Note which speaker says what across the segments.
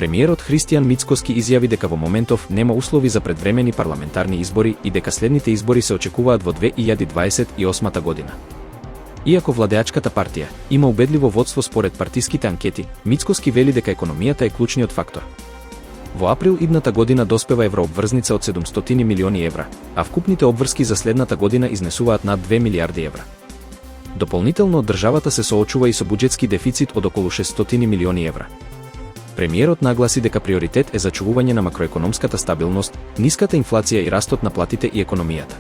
Speaker 1: Премиерот Христијан Мицкоски изјави дека во моментов нема услови за предвремени парламентарни избори и дека следните избори се очекуваат во 2028 година. Иако владеачката партија има убедливо водство според партиските анкети, Мицкоски вели дека економијата е клучниот фактор. Во април идната година доспева еврообврзница од 700 милиони евра, а вкупните обврски за следната година изнесуваат над 2 милиарди евра. Дополнително државата се соочува и со буџетски дефицит од околу 600 милиони евра. Премиерот нагласи дека приоритет е зачувување на макроекономската стабилност, ниската инфлација и растот на платите и економијата.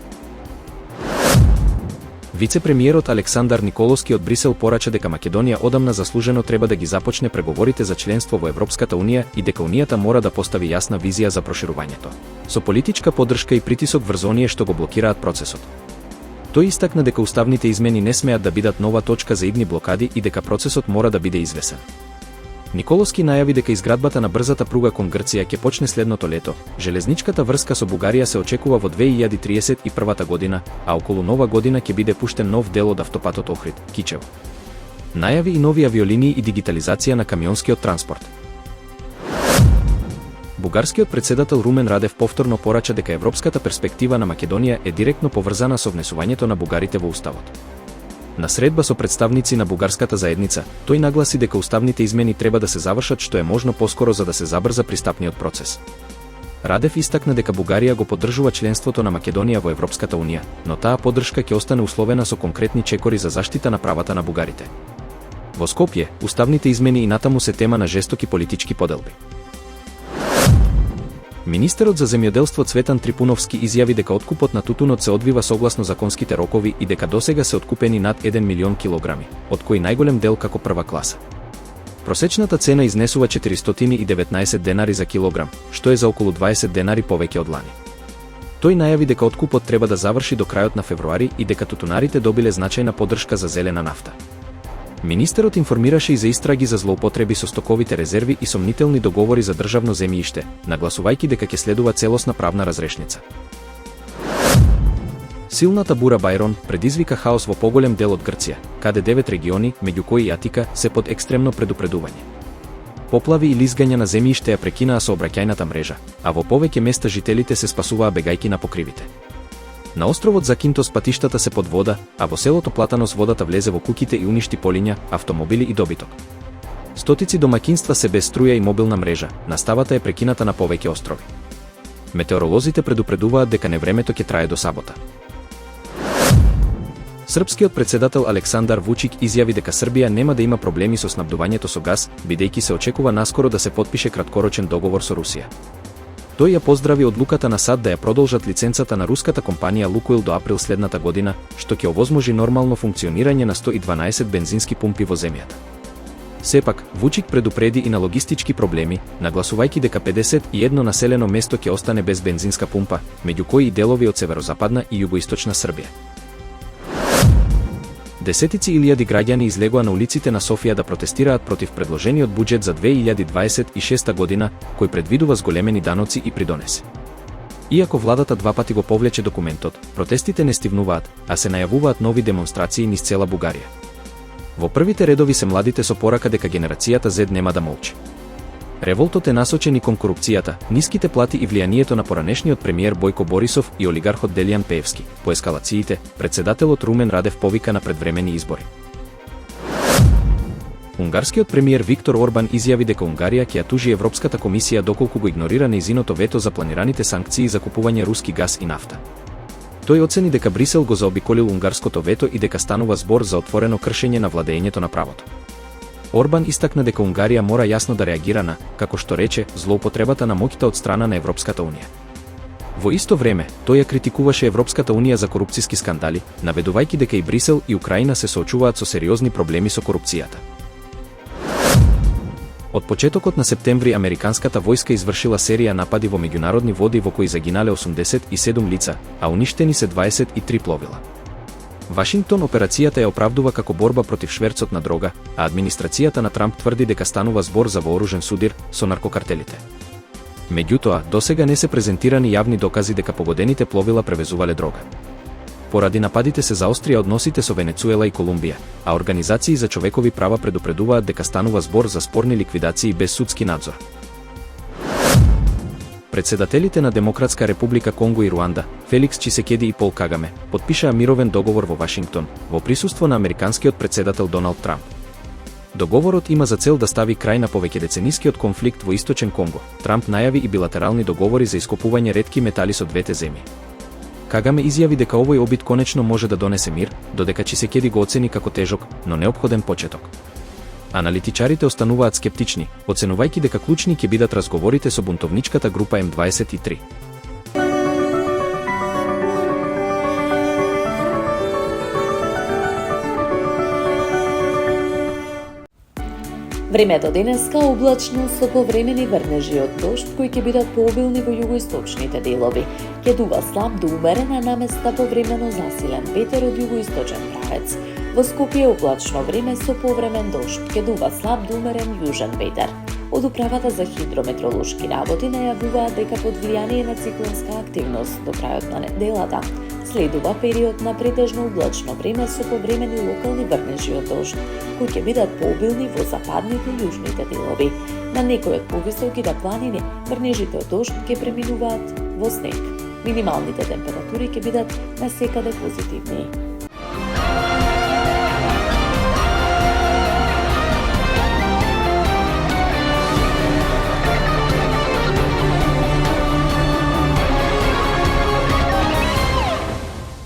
Speaker 1: Вице-премиерот Александар Николовски од Брисел порача дека Македонија одамна заслужено треба да ги започне преговорите за членство во Европската унија и дека унијата мора да постави јасна визија за проширувањето, со политичка поддршка и притисок врз оние што го блокираат процесот. Тој истакна дека уставните измени не смеат да бидат нова точка за идни блокади и дека процесот мора да биде извесен. Николовски најави дека изградбата на брзата пруга кон Грција ќе почне следното лето. Железничката врска со Бугарија се очекува во 2031 година, а околу нова година ќе биде пуштен нов дел од автопатот Охрид-Кичево. Најави и нови авиолинии и дигитализација на камионскиот транспорт. Бугарскиот председател Румен Радев повторно порача дека европската перспектива на Македонија е директно поврзана со внесувањето на бугарите во уставот. На средба со представници на бугарската заедница, тој нагласи дека уставните измени треба да се завршат што е можно поскоро за да се забрза пристапниот процес. Радев истакна дека Бугарија го поддржува членството на Македонија во Европската унија, но таа поддршка ќе остане условена со конкретни чекори за заштита на правата на бугарите. Во Скопје, уставните измени и натаму се тема на жестоки политички поделби. Министерот за земјоделство Цветан Трипуновски изјави дека откупот на тутунот се одвива согласно законските рокови и дека досега се откупени над 1 милион килограми, од кои најголем дел како прва класа. Просечната цена изнесува 419 денари за килограм, што е за околу 20 денари повеќе од лани. Тој најави дека откупот треба да заврши до крајот на февруари и дека тутунарите добиле значајна поддршка за зелена нафта. Министерот информираше и за истраги за злоупотреби со стоковите резерви и сомнителни договори за државно земјиште, нагласувајќи дека ќе следува целосна правна разрешница. Силната бура Бајрон предизвика хаос во поголем дел од Грција, каде 9 региони, меѓу кои и Атика, се под екстремно предупредување. Поплави и лизгања на земјиште ја прекинаа сообраќајната мрежа, а во повеќе места жителите се спасуваа бегајки на покривите. На островот Закинтос патиштата се под вода, а во селото Платанос водата влезе во куќите и уништи полиња, автомобили и добиток. Стотици домаќинства се без струја и мобилна мрежа, наставата е прекината на повеќе острови. Метеоролозите предупредуваат дека невремето ќе трае до сабота. Српскиот председател Александар Вучик изјави дека Србија нема да има проблеми со снабдувањето со газ, бидејќи се очекува наскоро да се потпише краткорочен договор со Русија. Тој ја поздрави одлуката на САД да ја продолжат лиценцата на руската компанија Лукойл до април следната година, што ќе овозможи нормално функционирање на 112 бензински пумпи во земјата. Сепак, Вучик предупреди и на логистички проблеми, нагласувајќи дека 51 населено место ќе остане без бензинска пумпа, меѓу кои и делови од северозападна и југоисточна Србија. Десетици илјади граѓани излегоа на улиците на Софија да протестираат против предложениот буџет за 2026 година, кој предвидува зголемени даноци и придонеси. Иако владата два пати го повлече документот, протестите не стивнуваат, а се најавуваат нови демонстрации низ цела Бугарија. Во првите редови се младите со порака дека генерацијата Z нема да молчи. Револтот е насочен и кон корупцијата, ниските плати и влијанието на поранешниот премиер Бојко Борисов и олигархот Делијан Пеевски. По ескалациите, председателот Румен Радев повика на предвремени избори. Унгарскиот премиер Виктор Орбан изјави дека Унгарија ќе ја тужи Европската комисија доколку го игнорира нејзиното вето за планираните санкции за купување руски газ и нафта. Тој оцени дека Брисел го заобиколил унгарското вето и дека станува збор за отворено кршење на владењето на правото. Орбан истакна дека Унгарија мора јасно да реагира на, како што рече, злоупотребата на моќта од страна на Европската унија. Во исто време, тој ја критикуваше Европската унија за корупциски скандали, наведувајќи дека и Брисел и Украина се соочуваат со сериозни проблеми со корупцијата. Од почетокот на септември американската војска извршила серија напади во меѓународни води во кои загинале 87 лица, а уништени се 23 пловила. Вашингтон операцијата ја оправдува како борба против шверцот на дрога, а администрацијата на Трамп тврди дека станува збор за вооружен судир со наркокартелите. Меѓутоа, досега не се презентирани јавни докази дека погодените пловила превезувале дрога. Поради нападите се заострија односите со Венецуела и Колумбија, а организации за човекови права предупредуваат дека станува збор за спорни ликвидации без судски надзор. Председателите на Демократска република Конго и Руанда, Феликс Чисекеди и Пол Кагаме, потпишаа мировен договор во Вашингтон, во присуство на американскиот председател Доналд Трамп. Договорот има за цел да стави крај на повеќедеценискиот конфликт во Источен Конго. Трамп најави и билатерални договори за ископување ретки метали со двете земји. Кагаме изјави дека овој обид конечно може да донесе мир, додека Чисекеди го оцени како тежок, но неопходен почеток. Аналитичарите остануваат скептични, оценувајќи дека клучни ќе бидат разговорите со бунтовничката група М23.
Speaker 2: Времето денеска облачно со повремени врнежи од дожд кои ќе бидат пообилни во југоисточните делови. Ќе дува слаб до умерен, а наместа повремено засилен ветер од југоисточен правец. Во Скопје облачно време со повремен дожд, ќе дува слаб до умерен јужен ветер. Од управата за хидрометролошки работи најавуваат дека под влијание на циклонска активност до крајот на неделата следува период на претежно облачно време со повремени локални врнежи од дожд, кои ќе бидат пообилни во западните и јужните делови. На некои од повисоките планини врнежите од дожд ќе преминуваат во снег. Минималните температури ќе бидат насекаде позитивни.